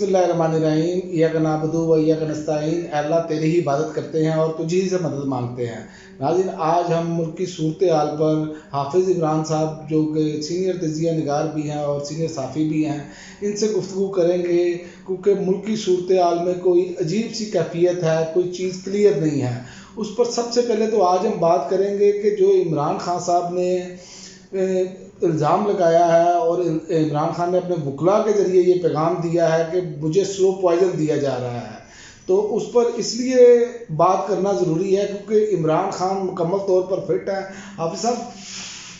बिस्मिल्लाहिर्रहमानिर्रहीम इय्याक नअबुदु व इय्याक नस्तईन। अल्लाह तेरी ही इबादत करते हैं और तुझी से मदद मांगते हैं। नाज़रीन, आज हम मुल्क की सूरत हाल पर हाफिज़ इमरान साहब जो कि सीनियर तजिया निगार भी हैं और सीनियर साफ़ी भी हैं, इनसे गुफ्तगू करेंगे क्योंकि मुल्क की सूरत हाल में कोई अजीब सी कैफियत है, कोई चीज़ क्लियर नहीं है। उस पर सबसे पहले तो आज हम बात करेंगे कि जो इमरान खान साहब ने इल्ज़ाम लगाया है और इमरान खान ने अपने वकला के ज़रिए ये पैगाम दिया है कि मुझे स्लो पॉइज़न दिया जा रहा है, तो उस पर इसलिए बात करना ज़रूरी है क्योंकि इमरान खान मुकम्मल तौर पर फिट है। हाफिज़ साहब,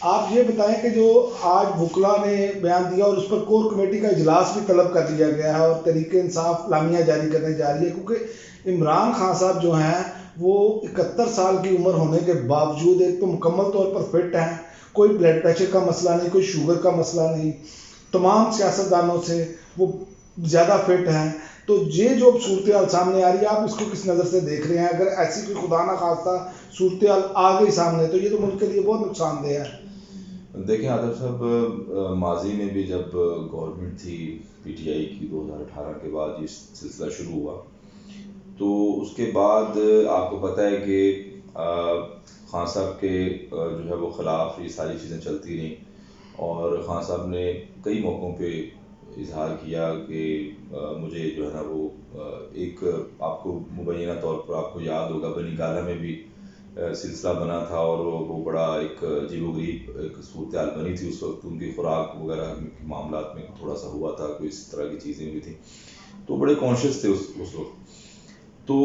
आप ये बताएं कि जो आज वकला ने बयान दिया और उस पर कोर कमेटी का इजलास भी तलब कर लिया गया है और तहरीक इंसाफ लामिया जारी करने जा रही है, क्योंकि इमरान खान साहब जो हैं वो 71 साल की उम्र होने के बावजूद एक तो मुकम्मल तौर पर फिट हैं, कोई ब्लड प्रेशर का मसला नहीं, कोई शुगर का मसला नहीं, तमाम सियासतदानों से वो ज़्यादा फिट हैं। तो ये जो सूरत हाल सामने आ रही है, आप इसको किस नज़र से देख रहे हैं? अगर ऐसी कोई खुदा ना खास्ता सूरत हाल आ गई सामने तो ये तो मुल्क के लिए बहुत नुकसानदेह है। देखें आदर साहब, माजी में भी जब गवर्नमेंट थी पीटीआई की 2018 के बाद ये सिलसिला शुरू हुआ, तो उसके बाद आपको पता है कि खान साहब के जो है वो ख़िलाफ़ ये सारी चीज़ें चलती रहीं और खान साहब ने कई मौक़ों पे इजहार किया कि मुझे जो है ना वो एक आपको मुबैना तौर पर आपको याद होगा बनी गाला में भी सिलसिला बना था और वो बड़ा एक अजीबोगरीब एक सूरत हाल बनी थी। उस वक्त उनकी खुराक वगैरह के मामलात में थोड़ा सा हुआ था, कोई इस तरह की चीज़ें भी थी, तो बड़े कॉन्शियस थे उस वक्त। तो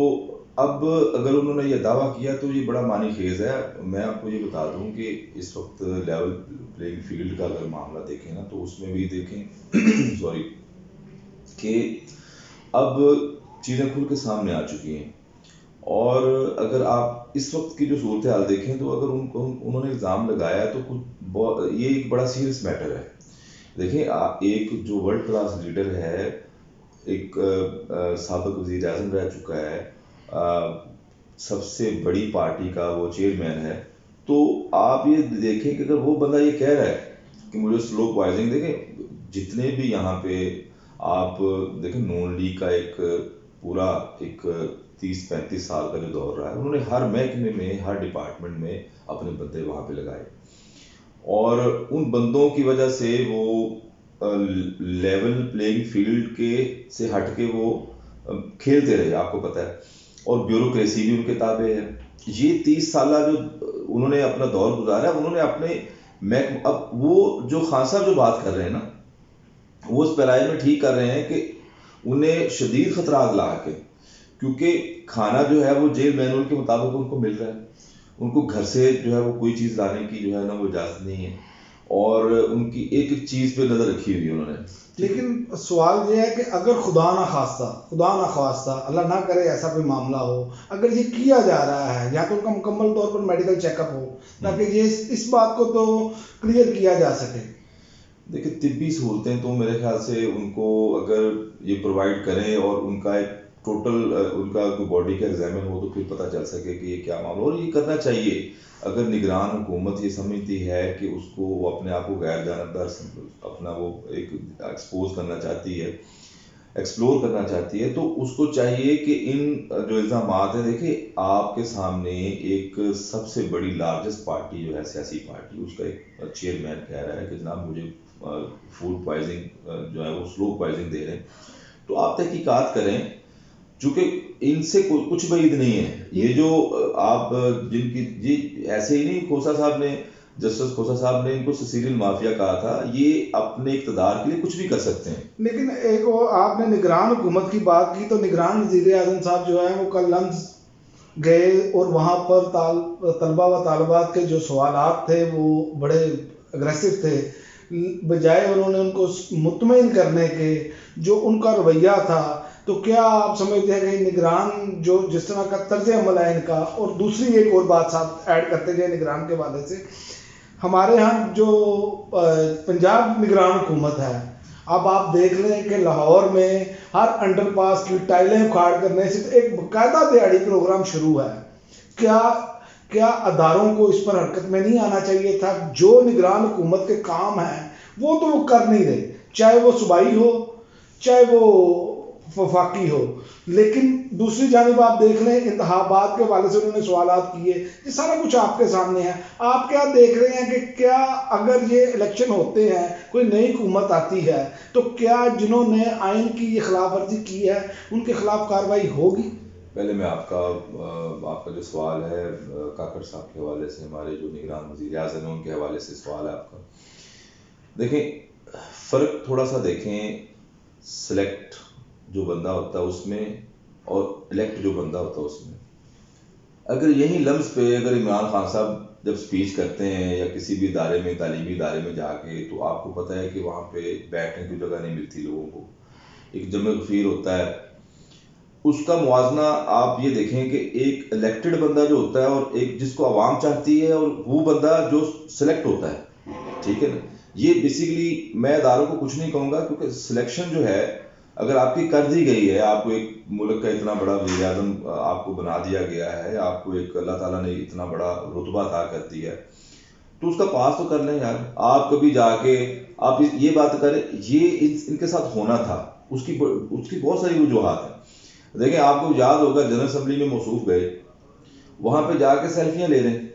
अब अगर उन्होंने ये दावा किया तो ये बड़ा मानी खेज़ है। मैं आपको ये बता दूं कि इस वक्त लेवल प्लेइंग फील्ड का अगर मामला देखें ना तो उसमें भी देखें सॉरी कि अब चीज़ें खुल के सामने आ चुकी हैं। और अगर आप इस वक्त की जो सूरत हाल देखें तो अगर उन्होंने इल्ज़ाम लगाया तो ये एक बड़ा सीरियस मैटर है। देखें, एक जो वर्ल्ड क्लास लीडर है, एक साबिक़ वज़ीर आज़म रह चुका है, सबसे बड़ी पार्टी का वो चेयरमैन है, तो आप ये देखें कि अगर वो बंदा ये कह रहा है कि मुझे स्लो पॉइजनिंग, देखें जितने भी यहाँ पे आप देखें नून लीग का एक पूरा एक 30-35 साल का जो दौर रहा है, उन्होंने हर महकमे में हर डिपार्टमेंट में अपने बंदे वहाँ पे लगाए और उन बंदों की वजह से वो लेवल प्लेइंग फील्ड के से हट के वो खेलते रहे, आपको पता है, और ब्यूरोक्रेसी भी उनके ताबे है। ये 30 साल जो उन्होंने अपना दौर गुजारा, उन्होंने अपने अब वो जो खान साहब जो बात कर रहे हैं ना, वो उस पैराए में ठीक कर रहे हैं कि उन्हें शदीद खतरात लाक है, क्योंकि खाना जो है वो जेल मैनुअल के मुताबिक उनको मिल रहा है, उनको घर से जो है वो कोई चीज़ लाने की जो है ना वो इजाज़त नहीं है और उनकी एक एक चीज़ पे नज़र रखी हुई है उन्होंने। लेकिन सवाल ये है कि अगर खुदा ना खास्ता अल्लाह ना करे ऐसा कोई मामला हो, अगर ये किया जा रहा है या तो उनका मुकम्मल तौर पर मेडिकल चेकअप हो ताकि ये इस बात को तो क्लियर किया जा सके। देखिए, तिब्बी सहूलतें तो मेरे ख्याल से उनको अगर ये प्रोवाइड करें और उनका एक टोटल उनका कोई बॉडी का एग्जामिन हो तो फिर पता चल सके कि ये क्या मामला, और ये करना चाहिए अगर निगरान हुकूमत ये समझती है कि उसको वो अपने आप को गैर जानबदार अपना वो एक एक्सपोज करना चाहती है, एक्सप्लोर करना चाहती है, तो उसको चाहिए कि इन जो इल्ज़ामात हैं, देखिए आपके सामने एक सबसे बड़ी लार्जेस्ट पार्टी जो है सियासी पार्टी, उसका एक चेयरमैन कह रहा है कि जनाब मुझे फूड पॉइजनिंग जो है वो स्लो पॉइजनिंग दे रहे हैं, तो आप तहकीकात करें, चूँकि इनसे कुछ बईद नहीं है। ये जो आप जिनकी जी ऐसे ही नहीं, खोसा साहब ने जस्टिस खोसा साहब ने इनको सिसिलियन माफिया कहा था, ये अपने इक़्तिदार के लिए कुछ भी कर सकते हैं। लेकिन एक वो आपने निगरान हुकूमत की बात की, तो निगरान वज़ीर आज़म साहब जो है वो कल लंदन गए और वहाँ पर तलबा व तालिबात के जो सवालात थे वो बड़े अग्रेसिव थे, बजाय उन्होंने उनको मुतमईन करने के जो उनका रवैया था, तो क्या आप समझते हैं कि निगरान जो जिस तरह का तर्ज अमल है इनका, और दूसरी एक और बात साथ ऐड करते गए निगरान के वादे से, हमारे यहाँ जो पंजाब निगरान हुकूमत है, अब आप देख लें कि लाहौर में हर अंडरपास की टाइलें उखाड़ करने से एक बाकायदा दिहाड़ी प्रोग्राम शुरू है। क्या अदारों को इस पर हरकत में नहीं आना चाहिए था? जो निगरान हुकूमत के काम हैं वो तो वो कर नहीं रहे, चाहे वो सूबाई हो, चाहे वो वफाकी हो, लेकिन दूसरी जानिब आप देख लें इंतखाबात के हवाले से उन्होंने सवालात किए, ये सारा कुछ आपके सामने है। आप क्या देख रहे हैं कि क्या अगर ये इलेक्शन होते हैं, कोई नई हुकूमत आती है, तो क्या जिन्होंने आइन की ये खिलाफ वर्जी की है उनके खिलाफ कार्रवाई होगी? पहले मैं आपका जो सवाल है काकड़ साहब के हवाले से, हमारे जो निगरान वज़ीर आज़म हैं उनके हवाले से सवाल है आपका। देखें, फ़र्क थोड़ा सा देखें, सेलेक्ट जो बंदा होता है उसमें और इलेक्ट जो बंदा होता है उसमें। अगर यही लम्स पे अगर इमरान खान साहब जब स्पीच करते हैं या किसी भी इदारे में, तालीमी इदारे में जाके, तो आपको पता है कि वहाँ पे बैठने की जगह नहीं मिलती लोगों को, एक जमे गफीर होता है। उसका मुआवजना आप ये देखें कि एक इलेक्टेड बंदा जो होता है और एक जिसको आवाम चाहती है, और वो बंदा जो सिलेक्ट होता है, ठीक है ना। ये बेसिकली मैं इदारों को कुछ नहीं कहूँगा, क्योंकि सिलेक्शन जो है अगर आपकी कर दी गई है, आपको एक मुल्क का इतना बड़ा वज़ीर आज़म आपको बना दिया गया है, आपको एक अल्लाह ताला ने इतना बड़ा रुतबा अता कर दिया है, तो उसका पास तो कर लें यार। आप कभी जाके आप ये बात करें ये इनके साथ होना था, उसकी बहुत सारी वजूहात हैं। देखें, आपको याद होगा जनरल असम्बली में मौसूफ गए, वहाँ पे जाके सेल्फियाँ ले रहे हैं।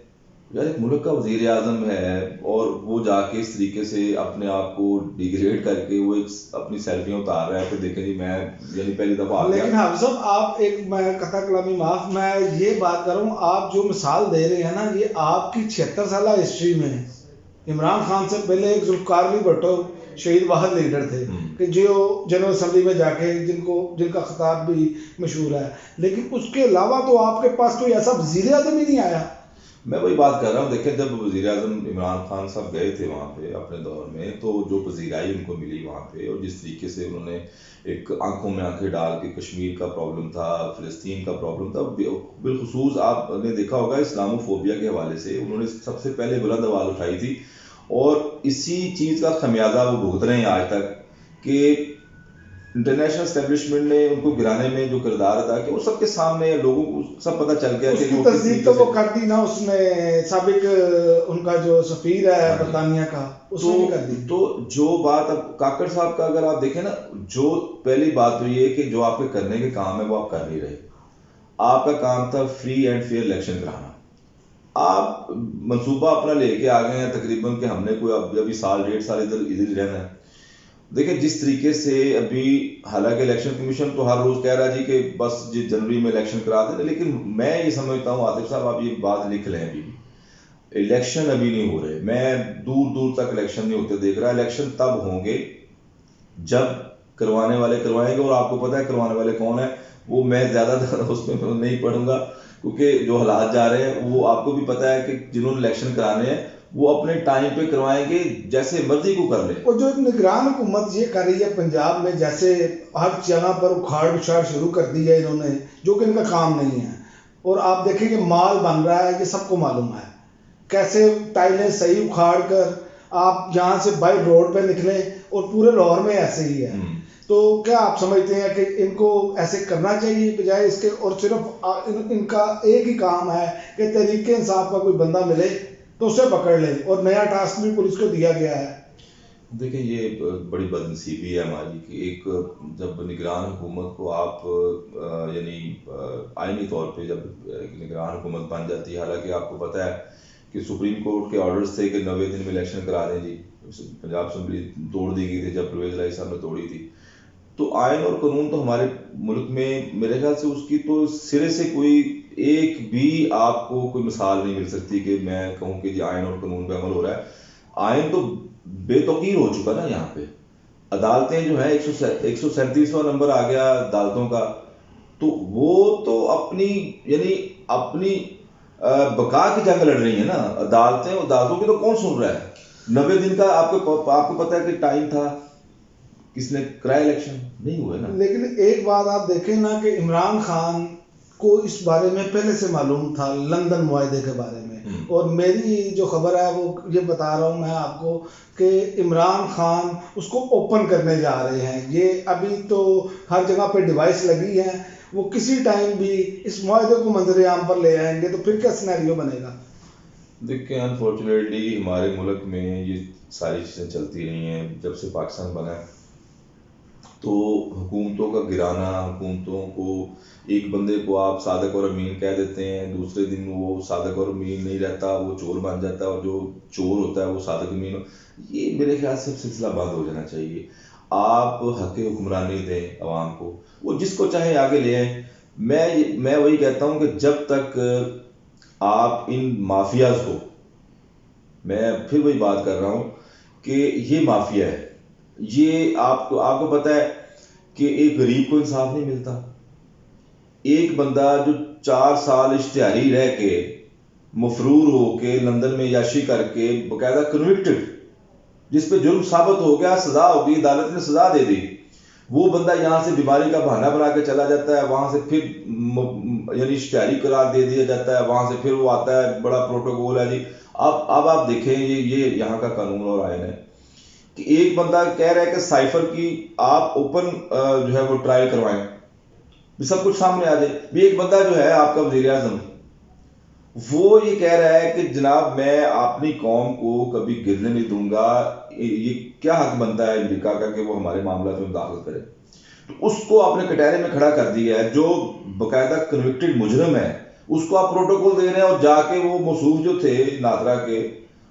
यार एक मुल्क का वज़ीर आज़म है और वो जाके इस तरीके से अपने आप को डिग्रेड करके वो एक अपनी सेल्फियाँ उतार रहा है, फिर देखें जी मैं यानी पहली दफ़ा आ गया। लेकिन हाफिज़ साहब, आप एक, मैं कथा कलामी माफ, मैं ये बात कर रहा हूँ, आप जो मिसाल दे रहे हैं ना, ये आपकी 76 साल हिस्ट्री में इमरान खान से पहले एक जुल्फ़िकार अली भुट्टो शहीद वाहद लीडर थे कि जो जनरल असम्बली में जाके जिनका खिताब भी मशहूर है, लेकिन उसके अलावा तो आपके पास कोई ऐसा वज़ीर आज़म ही नहीं आया। मैं वही बात कर रहा हूँ। देखें, जब वज़ीर आज़म इमरान खान साहब गए थे वहाँ पे अपने दौर में, तो जो पजीराई उनको मिली वहाँ पे, और जिस तरीके से उन्होंने एक आंखों में आंखें डाल के, कश्मीर का प्रॉब्लम था, फ़लस्तीन का प्रॉब्लम था, बिलखुसूस आपने देखा होगा इस्लामोफोबिया के हवाले से उन्होंने सबसे पहले बुलंद आवाज़ उठाई थी, और इसी चीज़ का खमियाजा वो भुगत रहे हैं आज तक कि इंटरनेशनल एस्टेब्लिशमेंट ने उनको गिराने में जो किरदार अदा किया, वो सबके सामने लोगों को सब पता चल गया कि उसकी तस्दीक तो वो कर दी ना उसने, साबिक उनका जो सफीर है बरतानिया का, उसने भी कर दी। तो जो बात अब काकड़ साहब का अगर आप देखें ना, जो पहली बात तो ये कि जो आपके करने के काम है वो आप कर नहीं रहे। आपका काम था फ्री एंड फेयर इलेक्शन कराना, आप मंसूबा अपना लेके आ गए हैं तकरीबन कि हमने कोई अभी साल 1.5 साल इधर रहना है। देखिए, जिस तरीके से अभी, हालांकि इलेक्शन कमीशन तो हर रोज कह रहा है जी कि बस जी जनवरी में इलेक्शन करा दें, लेकिन मैं ये समझता हूँ आतिफ साहब, आप ये बात लिख लें, अभी भी इलेक्शन अभी नहीं हो रहे। मैं दूर दूर तक इलेक्शन नहीं होते देख रहा। इलेक्शन तब होंगे जब करवाने वाले करवाएंगे, और आपको पता है करवाने वाले कौन है, वो मैं ज्यादा उसमें नहीं पढ़ूंगा, क्योंकि जो हालात जा रहे हैं वो आपको भी पता है कि जिन्होंने इलेक्शन कराने हैं वो अपने टाइम पे करवाएंगे, जैसे मर्जी को कर ले। और जो निगरान हुकूमत ये कर रही है पंजाब में, जैसे हर जगह पर उखाड़ उछाड़ शुरू कर दी है इन्होंने, जो कि इनका काम नहीं है, और आप देखेंगे माल बन रहा है, ये सबको मालूम है, कैसे टाइलें सही उखाड़ कर आप यहाँ से बाई रोड पे निकले, और पूरे लाहौर में ऐसे ही है। तो क्या आप समझते हैं कि इनको ऐसे करना चाहिए बजाय इसके, और सिर्फ इनका एक ही काम है कि तहरीक इंसाफ का कोई बंदा मिले तो उसे पकड़ ले, और नया टास्क भी पुलिस को दिया गया है। देखिए, ये बड़ी बदनसीबी है हमारी कि एक जब निगरान हुकूमत को आप यानी आईनी तौर पे जब निगरान हुकूमत बन जाती है, हालांकि आपको पता है कि सुप्रीम कोर्ट के ऑर्डर्स थे कि 90 दिन में इलेक्शन करा दें जी, पंजाब असम्बली तोड़ दी गई थी जब परवेज लाई साहब ने तोड़ी थी। तो आयन और कानून तो हमारे मुल्क में मेरे ख्याल से उसकी तो सिरे से कोई एक भी आपको कोई मिसाल नहीं मिल सकती कि मैं कहूँ कि जी आयन और कानून पे अमल हो रहा है। आयन तो बेतौकीर हो चुका ना यहाँ पे। अदालतें जो है 137वां नंबर आ गया अदालतों का, तो वो तो अपनी यानी अपनी बका की जंग लड़ रही है ना। अदालतों की तो कौन सुन रहा है। 90 दिन का आपको पता है कि टाइम था, किसने कराया इलेक्शन, नहीं हुआ ना। लेकिन एक बात आप देखें ना कि इमरान खान को इस बारे में पहले से मालूम था, लंदन मुआहदे के बारे में, और मेरी जो खबर है वो ये बता रहा हूँ मैं आपको कि इमरान खान उसको ओपन करने जा रहे हैं। ये अभी तो हर जगह पे डिवाइस लगी है, वो किसी टाइम भी इस मुआहदे को मंजर आम पर ले आएंगे, तो फिर क्या सिनेरियो बनेगा। देखिए, अनफॉर्चुनेटली हमारे मुल्क में ये सारी चीज़ें चलती रही हैं जब से पाकिस्तान बना है। تو حکومتوں کا گرانا، حکومتوں کو ایک بندے کو آپ صادق اور امین کہہ دیتے ہیں، دوسرے دن وہ صادق اور امین نہیں رہتا، وہ چور بن جاتا ہے، اور جو چور ہوتا ہے وہ صادق امین یہ میرے خیال سے سلسلہ بند ہو جانا چاہیے. آپ حق حکمرانی دیں عوام کو، وہ جس کو چاہے آگے لے آئیں. میں وہی کہتا ہوں کہ جب تک آپ ان مافیاز کو، میں پھر وہی بات کر رہا ہوں کہ یہ مافیا ہے، یہ آپ کو پتہ ہے کہ ایک غریب کو انصاف نہیں ملتا. ایک بندہ جو 4 سال اشتہاری رہ کے، مفرور ہو کے، لندن میں عیاشی کر کے، باقاعدہ کنوکٹڈ، جس پہ جرم ثابت ہو گیا، سزا ہو گئی، عدالت نے سزا دے دی، وہ بندہ یہاں سے بیماری کا بہانہ بنا کے چلا جاتا ہے، وہاں سے پھر یعنی اشتہاری قرار دے دیا جاتا ہے، وہاں سے پھر وہ آتا ہے، بڑا پروٹوکول ہے جی. اب آپ دیکھیں یہ یہاں کا قانون اور آئین ہے کہ ایک بندہ کہہ رہا ہے کہ سائفر کی آپ اوپن جو ہے وہ ٹرائل کروائیں، سب کچھ سامنے آ جائے. بھی ایک بندہ جو ہے آپ کا وزیر اعظم، وہ یہ کہہ رہا ہے کہ جناب میں اپنی قوم کو کبھی گرنے نہیں دوں گا. یہ کیا حق بنتا ہے امریکہ کا کہ وہ ہمارے معاملات میں داخل کرے؟ تو اس کو آپ نے کٹہرے میں کھڑا کر دیا ہے، جو باقاعدہ کنوکٹڈ مجرم ہے، اس کو آپ پروٹوکول دے رہے ہیں. اور جا کے وہ موصوف جو تھے نادرا کے،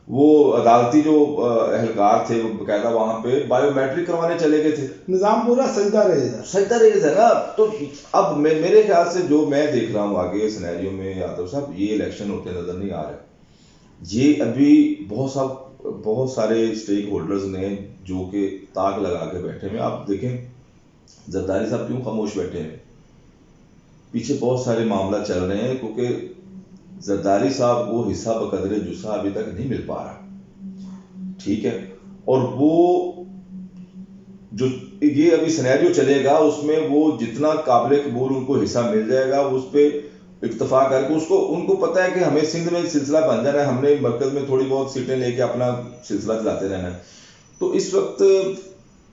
وہ عدالتی جو اہلکار تھے، وہ باقاعدہ وہاں پہ بایو میٹرک کروانے چلے گئے تھے. نظام پورا سجدہ ریز ہے نا. تو اب میرے خیال سے جو میں دیکھ رہا ہوں آگے سینیریو میں، یادو صاحب، یہ الیکشن ہوتے نظر نہیں آ رہے. یہ ابھی بہت سارے اسٹیک ہولڈرز نے جو کہ تاک لگا کے بیٹھے ہیں. آپ دیکھیں زرداری صاحب کیوں خاموش بیٹھے ہیں؟ پیچھے بہت سارے معاملہ چل رہے ہیں، کیونکہ زرداری صاحب کو حصہ بقدر جسہ ابھی تک نہیں مل پا رہا. ٹھیک ہے، اور وہ جو یہ ابھی سینیریو چلے گا اس میں وہ جتنا قابل قبول ان کو حصہ مل جائے گا، اس پہ اکتفا کر کے ان کو پتہ ہے کہ ہمیں سندھ میں سلسلہ بن جانا ہے، ہم نے مرکز میں تھوڑی بہت سیٹیں لے کے اپنا سلسلہ چلاتے رہنا ہے. تو اس وقت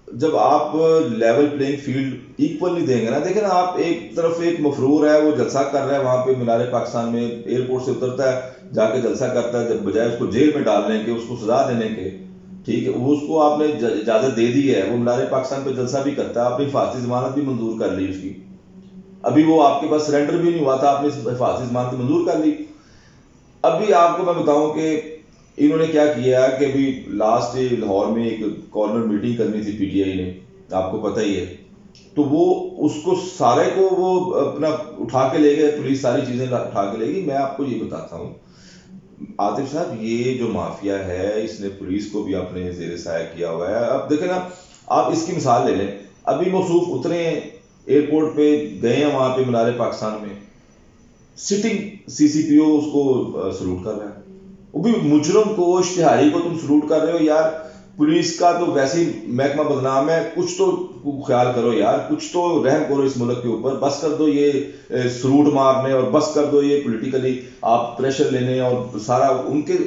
جب آپ لیول پلینگ فیلڈ ایکول نہیں دیں گے نا، دیکھیں نا، آپ ایک طرف ایک مفرور ہے، وہ جلسہ کر رہا ہے وہاں پہ مینار پاکستان میں، ایئرپورٹ سے اترتا ہے جا کے جلسہ کرتا ہے، جب بجائے اس کو جیل میں ڈالنے کے، اس کو سزا دینے کے، ٹھیک ہے، وہ اس کو آپ نے اجازت دے دی ہے، وہ مینار پاکستان پہ جلسہ بھی کرتا ہے، آپ نے حفاظتی ضمانت بھی منظور کر لی اس کی. ابھی وہ آپ کے پاس سرنڈر بھی نہیں ہوا تھا، آپ نے حفاظتی ضمانت منظور کر لی. ابھی آپ کو میں بتاؤں کہ انہوں نے کیا کیا کہ ابھی لاسٹ لاہور میں ایک کارنر میٹنگ کرنی تھی پی ٹی آئی نے، آپ کو پتہ ہی ہے. تو وہ اس کو سارے کو وہ اپنا اٹھا کے لے گئے، پولیس ساری چیزیں اٹھا کے لے گئی. میں آپ کو یہ بتاتا ہوں عاطف صاحب، یہ جو مافیا ہے اس نے پولیس کو بھی اپنے زیر سایہ کیا ہوا ہے. اب دیکھیں نا، آپ اس کی مثال لے لیں، ابھی موصوف اترے ہیں ایئرپورٹ پہ، گئے ہیں وہاں پہ مینار پاکستان میں، سٹنگ سی سی پی او اس کو سلوٹ کر رہا ہے. وہ بھی مجرم کو، اشتہاری کو تم سلوٹ کر رہے ہو یار. پولیس کا تو ویسے ہی محکمہ بدنام ہے، کچھ تو خیال کرو یار، کچھ تو رحم کرو اس ملک کے اوپر. بس کر دو یہ سلوٹ مارنے، اور بس کر دو یہ پولیٹیکلی آپ پریشر لینے، اور سارا ان کے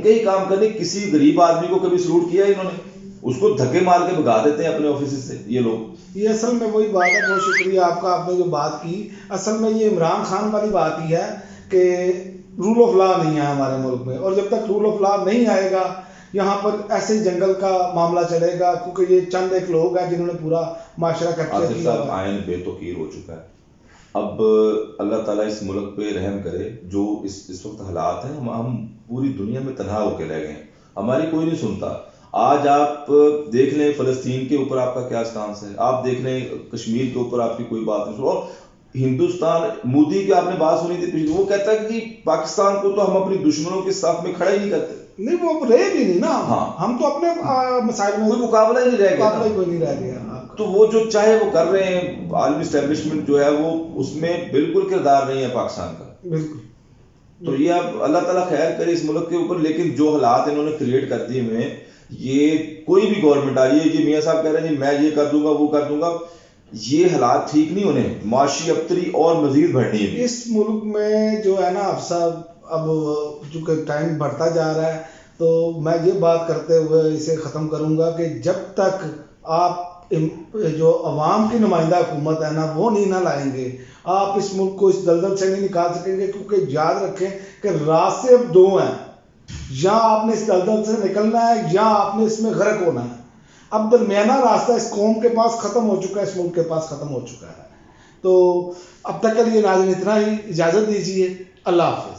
ہی کام کرنے. کسی غریب آدمی کو کبھی سلوٹ کیا انہوں نے؟ اس کو دھکے مار کے بھگا دیتے ہیں اپنے آفس سے یہ لوگ. یہ اصل میں وہی بات ہے، بہت شکریہ آپ کا، آپ نے جو بات کی، اصل میں یہ عمران خان والی بات ہی ہے کہ رول آف لا نہیں ہے ہمارے ملک میں، اور جب تک رول آف لا نہیں آئے گا یہاں پر ایسے ہی جنگل کا معاملہ چلے گا، کیونکہ یہ چند ایک لوگ ہیں جنہوں نے پورا معاشرہ کیپچر کیا ہے. آئین بے توقیر ہو چکا ہے. اب اللہ تعالیٰ اس ملک پہ رحم کرے. جو اس وقت حالات ہیں، ہم پوری دنیا میں تنہا ہو کے رہ گئے ہیں، ہماری کوئی نہیں سنتا. آج آپ دیکھ لیں فلسطین کے اوپر آپ کا کیا سٹانس ہے، آپ دیکھ لیں کشمیر کے اوپر آپ کی کوئی بات نہیں. اور ہندوستان، مودی کی آپ نے بات سنی تھی، وہ کہتا ہے کہ پاکستان کو تو ہم اپنی دشمنوں کے صف میں کھڑا ہی نہیں کرتے. نہیں، وہ رہے بھی نہیں نا. ہاں، ہم تو اپنے مسائل میں کوئی مقابلہ ہی نہیں رہ گیا، کوئی نہیں رہ گیا. تو وہ جو چاہے وہ کر رہے ہیں، عالمی اسٹیبلشمنٹ جو ہے وہ اس میں بالکل کردار نہیں ہے پاکستان کا. بالکل. تو یہ اب اللہ تعالیٰ خیر کرے اس ملک کے اوپر. لیکن جو حالات انہوں نے کریٹ کر دیے ہوئے ہیں، یہ کوئی بھی گورنمنٹ آ رہی ہے، جی میاں صاحب کہہ رہے ہیں جی میں یہ کر دوں گا، وہ کر دوں گا، یہ حالات ٹھیک نہیں ہونے، معاشی ابتری اور مزید بڑھنی ہے. اس ملک میں جو ہے نا اب صاحب، اب چونکہ ٹائم بڑھتا جا رہا ہے، تو میں یہ بات کرتے ہوئے اسے ختم کروں گا کہ جب تک آپ جو عوام کی نمائندہ حکومت ہے نا وہ نہیں نہ لائیں گے، آپ اس ملک کو اس دلدل سے نہیں نکال سکیں گے. کیونکہ یاد رکھیں کہ راستے اب 2 ہیں، یا آپ نے اس دلدل سے نکلنا ہے یا آپ نے اس میں غرق ہونا ہے. اب درمیانہ راستہ اس قوم کے پاس ختم ہو چکا ہے، اس ملک کے پاس ختم ہو چکا ہے. تو اب تک کے لیے ناظرین اتنا ہی، اجازت دیجیے، اللہ حافظ.